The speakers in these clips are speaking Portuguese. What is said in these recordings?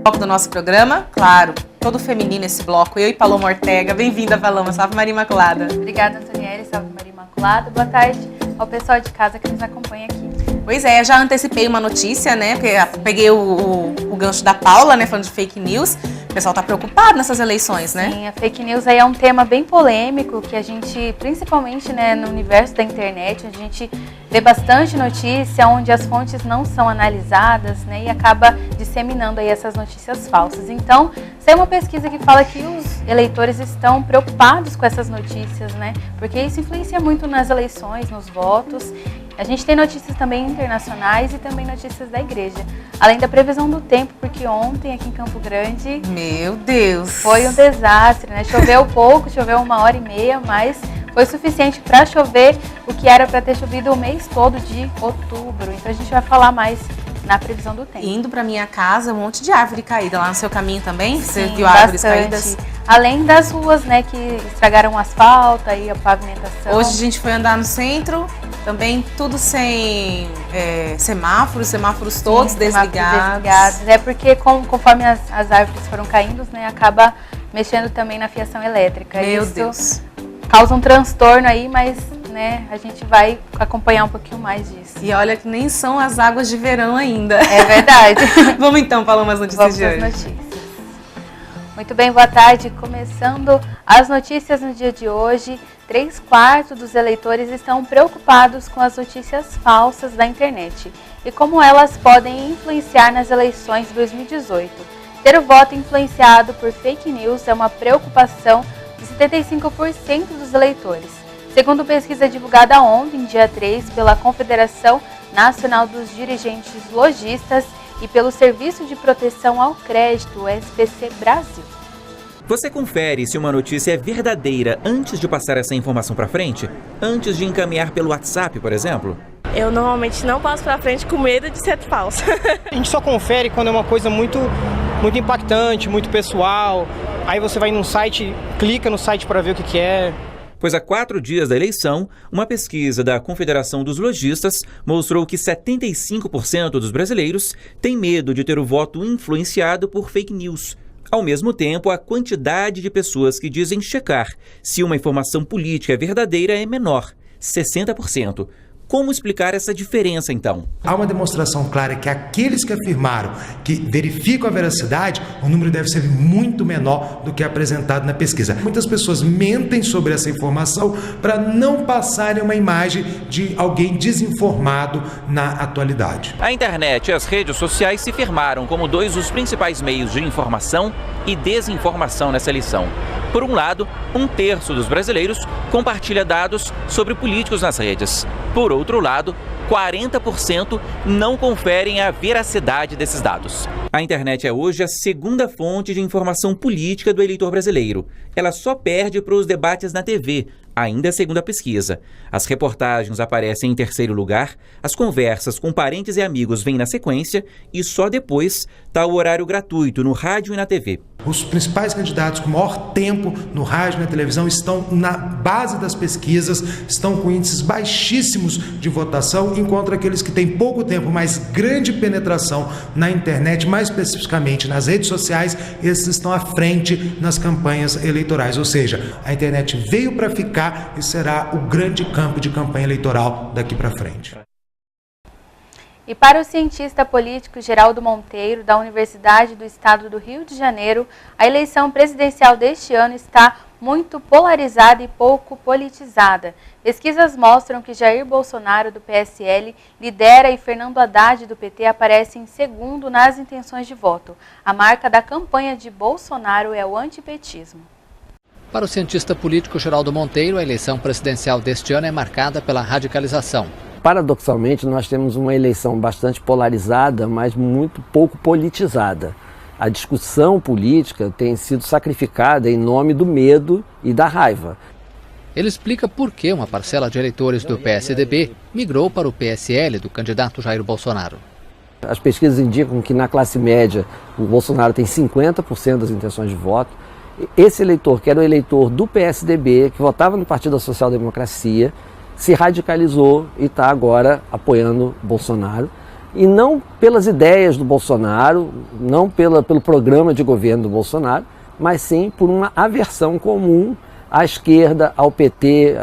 Bloco do nosso programa, claro, todo feminino esse bloco, eu e Paloma Ortega. Bem-vinda, Paloma. Salve Maria Imaculada. Obrigada, Antonielli. Salve Maria Imaculada. Boa tarde ao pessoal de casa que nos acompanha aqui. Pois é, já antecipei uma notícia, né? Porque peguei o gancho da Paula, né? Falando de fake news. O pessoal tá preocupado nessas eleições, né? Sim, a fake news aí é um tema bem polêmico que a gente, principalmente, né, no universo da internet, a gente vê bastante notícia onde as fontes não são analisadas, né? E acaba disseminando aí essas notícias falsas. Então, saiu uma pesquisa que fala que os eleitores estão preocupados com essas notícias, né? Porque isso influencia muito nas eleições, nos votos. A gente tem notícias também internacionais e também notícias da igreja. Além da previsão do tempo, porque ontem aqui em Campo Grande... Meu Deus! Foi um desastre, né? Choveu pouco, choveu 1h30, mas foi suficiente para chover o que era para ter chovido o mês todo de outubro. Então a gente vai falar mais na previsão do tempo. Indo para minha casa, um monte de árvore caída lá no seu caminho também? Sim, você viu árvores caídas? Além das ruas, né, que estragaram o asfalto e a pavimentação. Hoje a gente foi andar no centro, também tudo sem semáforos todos desligados. É porque conforme as árvores foram caindo, né, acaba mexendo também na fiação elétrica. Meu Isso Deus! Causa um transtorno aí, mas... né, a gente vai acompanhar um pouquinho mais disso. E olha que nem são as águas de verão ainda. É verdade. Vamos então falar umas notícias de hoje. Vamos às notícias. Muito bem, boa tarde. Começando as notícias no dia de hoje, 3/4 dos eleitores estão preocupados com as notícias falsas da internet e como elas podem influenciar nas eleições de 2018. Ter o voto influenciado por fake news é uma preocupação de 75% dos eleitores. Segundo pesquisa divulgada ontem, dia 3, pela Confederação Nacional dos Dirigentes Lojistas e pelo Serviço de Proteção ao Crédito, SPC Brasil. Você confere se uma notícia é verdadeira antes de passar essa informação para frente? Antes de encaminhar pelo WhatsApp, por exemplo? Eu normalmente não passo para frente com medo de ser falsa. A gente só confere quando é uma coisa muito impactante, muito pessoal. Aí você vai num site, clica no site para ver o que é. Pois há 4 dias da eleição, uma pesquisa da Confederação dos Lojistas mostrou que 75% dos brasileiros têm medo de ter o voto influenciado por fake news. Ao mesmo tempo, a quantidade de pessoas que dizem checar se uma informação política é verdadeira é menor, 60%. Como explicar essa diferença, então? Há uma demonstração clara que aqueles que afirmaram que verificam a veracidade, o número deve ser muito menor do que apresentado na pesquisa. Muitas pessoas mentem sobre essa informação para não passarem uma imagem de alguém desinformado na atualidade. A internet e as redes sociais se firmaram como 2 dos principais meios de informação e desinformação nessa eleição. Por um lado, 1/3 dos brasileiros compartilha dados sobre políticos nas redes. Por outro lado, 40% não conferem a veracidade desses dados. A internet é hoje a segunda fonte de informação política do eleitor brasileiro. Ela só perde para os debates na TV, ainda segundo a pesquisa. As reportagens aparecem em terceiro lugar, as conversas com parentes e amigos vêm na sequência e só depois está o horário gratuito no rádio e na TV. Os principais candidatos com maior tempo no rádio e na televisão estão na base das pesquisas, estão com índices baixíssimos de votação, enquanto aqueles que têm pouco tempo, mas grande penetração na internet, mais especificamente nas redes sociais, esses estão à frente nas campanhas eleitorais. Ou seja, a internet veio para ficar e será o grande campo de campanha eleitoral daqui para frente. E para o cientista político Geraldo Monteiro, da Universidade do Estado do Rio de Janeiro, a eleição presidencial deste ano está muito polarizada e pouco politizada. Pesquisas mostram que Jair Bolsonaro, do PSL, lidera e Fernando Haddad, do PT, aparece em segundo nas intenções de voto. A marca da campanha de Bolsonaro é o antipetismo. Para o cientista político Geraldo Monteiro, a eleição presidencial deste ano é marcada pela radicalização. Paradoxalmente, nós temos uma eleição bastante polarizada, mas muito pouco politizada. A discussão política tem sido sacrificada em nome do medo e da raiva. Ele explica por que uma parcela de eleitores do PSDB migrou para o PSL do candidato Jair Bolsonaro. As pesquisas indicam que na classe média o Bolsonaro tem 50% das intenções de voto. Esse eleitor, que era o eleitor do PSDB, que votava no Partido da Social Democracia, se radicalizou e está agora apoiando Bolsonaro. e não pelas ideias do Bolsonaro, não pelo programa de governo do Bolsonaro, mas sim por uma aversão comum à esquerda, ao PT,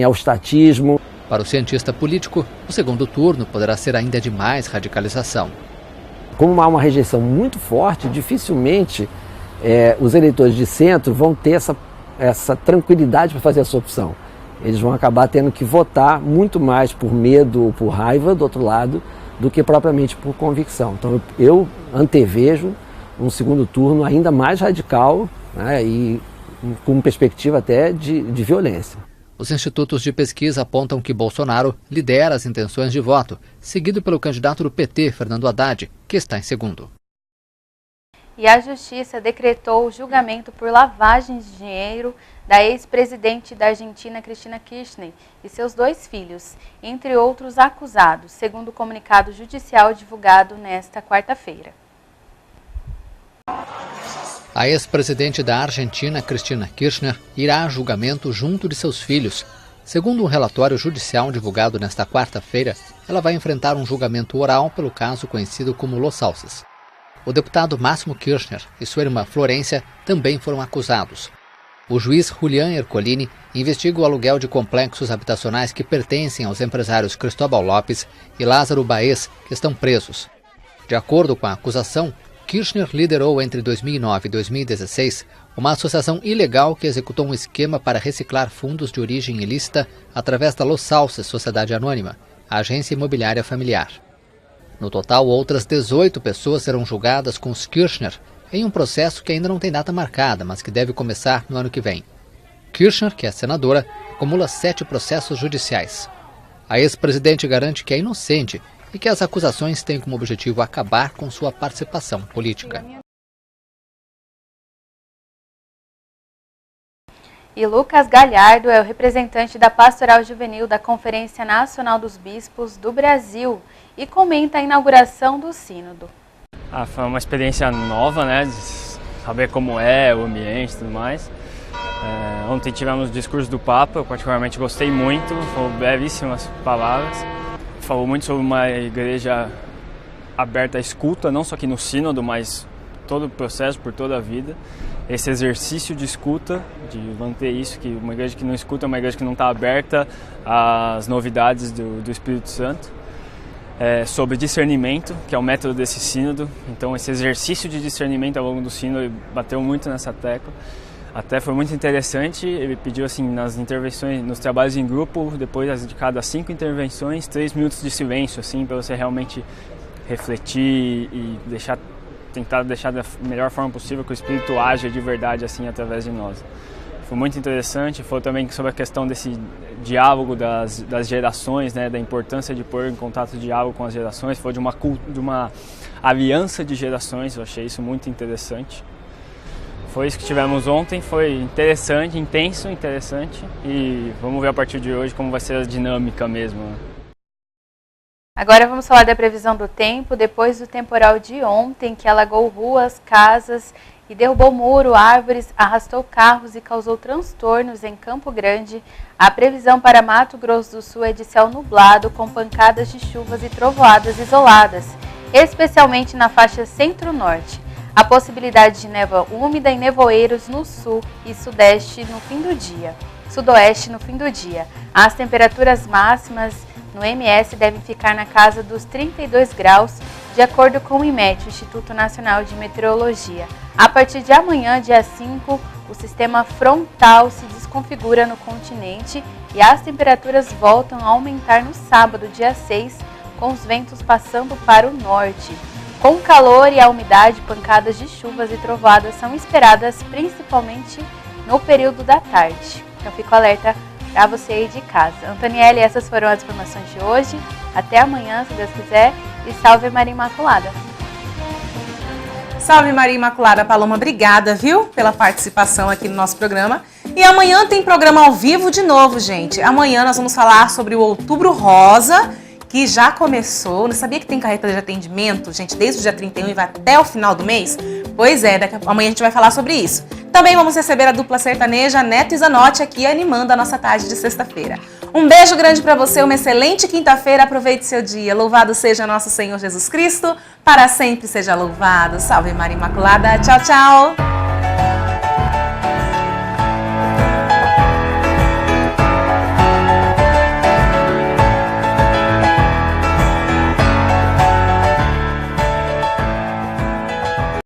ao estatismo. Para o cientista político, o segundo turno poderá ser ainda de mais radicalização. Como há uma rejeição muito forte, dificilmente os eleitores de centro vão ter essa tranquilidade para fazer essa opção. Eles vão acabar tendo que votar muito mais por medo ou por raiva, do outro lado, do que propriamente por convicção. Então eu antevejo um segundo turno ainda mais radical, né, e com perspectiva até de violência. Os institutos de pesquisa apontam que Bolsonaro lidera as intenções de voto, seguido pelo candidato do PT, Fernando Haddad, que está em segundo. E a Justiça decretou o julgamento por lavagem de dinheiro da ex-presidente da Argentina, Cristina Kirchner, e seus 2 filhos, entre outros acusados, segundo o comunicado judicial divulgado nesta quarta-feira. A ex-presidente da Argentina, Cristina Kirchner, irá a julgamento junto de seus filhos. Segundo um relatório judicial divulgado nesta quarta-feira, ela vai enfrentar um julgamento oral pelo caso conhecido como Los Sauces. O deputado Máximo Kirchner e sua irmã Florência também foram acusados. O juiz Julián Ercolini investiga o aluguel de complexos habitacionais que pertencem aos empresários Cristóbal Lopes e Lázaro Baez, que estão presos. De acordo com a acusação, Kirchner liderou entre 2009 e 2016 uma associação ilegal que executou um esquema para reciclar fundos de origem ilícita através da Los Sauces Sociedade Anônima, a agência imobiliária familiar. No total, outras 18 pessoas serão julgadas com os Kirchner em um processo que ainda não tem data marcada, mas que deve começar no ano que vem. Kirchner, que é senadora, acumula 7 processos judiciais. A ex-presidente garante que é inocente e que as acusações têm como objetivo acabar com sua participação política. E Lucas Galhardo é o representante da Pastoral Juvenil da Conferência Nacional dos Bispos do Brasil e comenta a inauguração do sínodo. Foi uma experiência nova, né, de saber como é o ambiente e tudo mais. Ontem tivemos o discurso do Papa, eu particularmente gostei muito, foram brevíssimas palavras. Falou muito sobre uma igreja aberta à escuta, não só aqui no sínodo, mas todo o processo, por toda a vida. Esse exercício de escuta, de manter isso, que uma igreja que não escuta é uma igreja que não está aberta às novidades do Espírito Santo. Sobre discernimento, que é o método desse sínodo. Então esse exercício de discernimento ao longo do sínodo, ele bateu muito nessa tecla. Até foi muito interessante, ele pediu assim, nas intervenções, nos trabalhos em grupo, depois de cada 5 intervenções, 3 minutos de silêncio, assim, para você realmente refletir e tentar deixar da melhor forma possível que o Espírito haja de verdade assim através de nós. Foi muito interessante, foi também sobre a questão desse diálogo das gerações, né, da importância de pôr em contato o diálogo com as gerações, foi de uma aliança de gerações, eu achei isso muito interessante. Foi isso que tivemos ontem, foi interessante, intenso, interessante, e vamos ver a partir de hoje como vai ser a dinâmica mesmo. Agora vamos falar da previsão do tempo. Depois do temporal de ontem, que alagou ruas, casas e derrubou muro, árvores, arrastou carros e causou transtornos em Campo Grande, a previsão para Mato Grosso do Sul é de céu nublado com pancadas de chuvas e trovoadas isoladas, especialmente na faixa centro-norte. A possibilidade de névoa úmida e nevoeiros no sul e sudeste no fim do dia. Sudoeste no fim do dia. As temperaturas máximas no MS devem ficar na casa dos 32 graus, de acordo com o IMET, o Instituto Nacional de Meteorologia. A partir de amanhã, dia 5, o sistema frontal se desconfigura no continente e as temperaturas voltam a aumentar no sábado, dia 6, com os ventos passando para o norte. Com o calor e a umidade, pancadas de chuvas e trovoadas são esperadas principalmente no período da tarde. Então fico alerta para você aí de casa. Antoniele, essas foram as informações de hoje. Até amanhã, se Deus quiser. E salve Maria Imaculada. Salve Maria Imaculada. Paloma, obrigada, viu, pela participação aqui no nosso programa. E amanhã tem programa ao vivo de novo, gente. Amanhã nós vamos falar sobre o Outubro Rosa, que já começou. Não sabia que tem carreta de atendimento, gente, desde o dia 31 e vai até o final do mês? Pois é, amanhã a gente vai falar sobre isso. Também vamos receber a dupla sertaneja Neto e Zanotti aqui animando a nossa tarde de sexta-feira. Um beijo grande para você, uma excelente quinta-feira, aproveite seu dia. Louvado seja nosso Senhor Jesus Cristo, para sempre seja louvado. Salve Maria Imaculada, tchau, tchau.